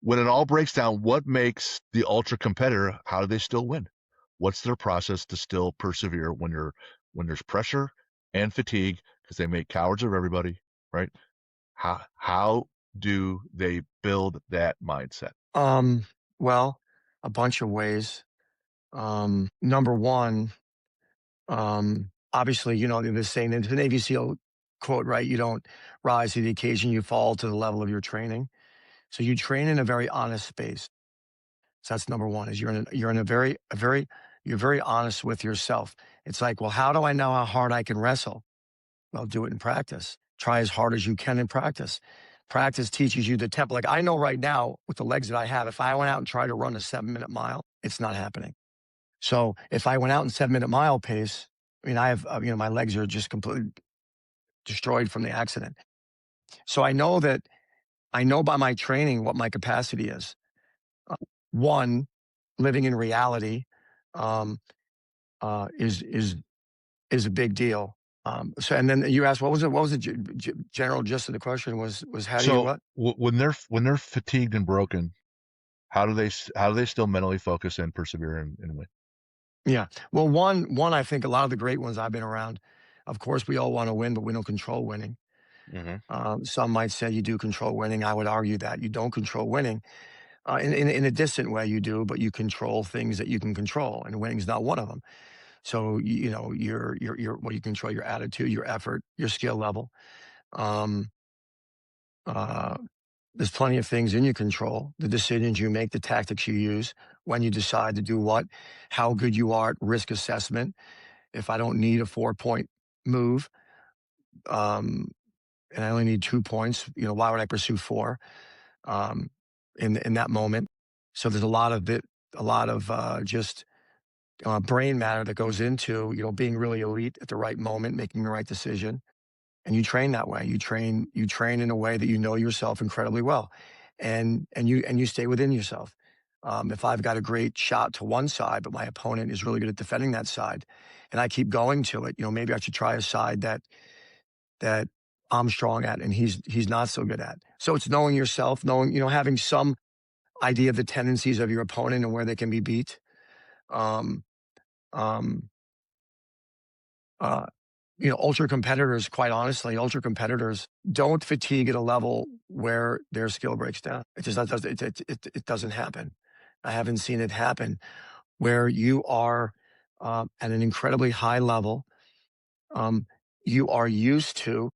when it all breaks down, what makes the ultra competitor, how do they still win? What's their process to still persevere when there's pressure and fatigue, because they make cowards of everybody, right? How do they build that mindset? Well, a bunch of ways. Number one, obviously, the saying, it's an Navy SEAL quote, right? You don't rise to the occasion, you fall to the level of your training. So you train in a very honest space. So that's number one, is you're in you're very honest with yourself. It's like, well, how do I know how hard I can wrestle? Well, do it in practice. Try as hard as you can in practice. Practice teaches you the tempo. Like I know right now with the legs that I have, if I went out and tried to run a 7-minute mile, it's not happening. So if I went out in 7-minute mile pace, I mean, I have, my legs are just completely destroyed from the accident. So I know by my training what my capacity is. One, living in reality um, is a big deal. So, and then you asked, what was it? What was the general gist of the question? Was how do you So what? when they're fatigued and broken, how do they still mentally focus and persevere and win? Yeah. Well, one, I think a lot of the great ones I've been around. Of course, we all want to win, but we don't control winning. Hmm. Some might say you do control winning. I would argue that you don't control winning. In a distant way, you do, but you control things that you can control, and winning's not one of them. So you control your attitude, your effort, your skill level. Um, uh, there's plenty of things in your control: the decisions you make, the tactics you use, when you decide to do what, how good you are at risk assessment. If I don't need a 4-point move, um, and I only need 2 points, why would I pursue four? Um, in that moment. So there's a lot of just brain matter that goes into being really elite at the right moment, making the right decision, and you train that way. You train in a way that you know yourself incredibly well, and you stay within yourself. If I've got a great shot to one side, but my opponent is really good at defending that side, and I keep going to it, maybe I should try a side that I'm strong at and he's not so good at. So it's knowing yourself, knowing, having some idea of the tendencies of your opponent and where they can be beat. Um, um, uh, ultra competitors, quite honestly, ultra competitors don't fatigue at a level where their skill breaks down. It just does. It doesn't happen. I haven't seen it happen where you are at an incredibly high level. Um, you are used to,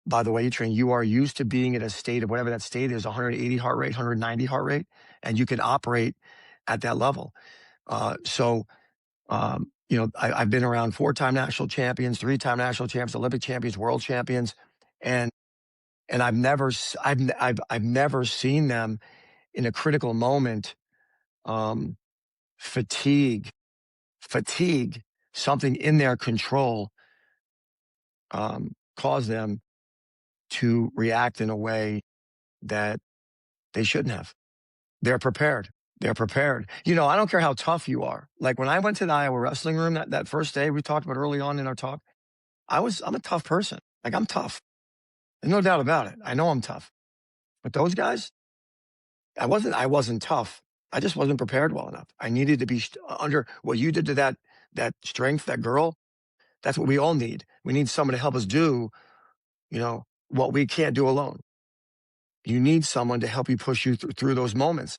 by the way you train, you are used to being at a state of whatever that state is, 180 heart rate, 190 heart rate, and you can operate at that level. So I've been around 4-time national champions, 3-time national champions, Olympic champions, world champions, and I've never I've never seen them in a critical moment um, fatigue fatigue something in their control cause them to react in a way that they shouldn't have. They're prepared. They're prepared. I don't care how tough you are. Like when I went to the Iowa wrestling room that first day we talked about early on in our talk, I'm a tough person. Like I'm tough. There's no doubt about it. I know I'm tough. But those guys, I wasn't tough. I just wasn't prepared well enough. I needed to be under what you did to that strength, that girl. That's what we all need. We need someone to help us do, what we can't do alone. You need someone to help you push you through those moments.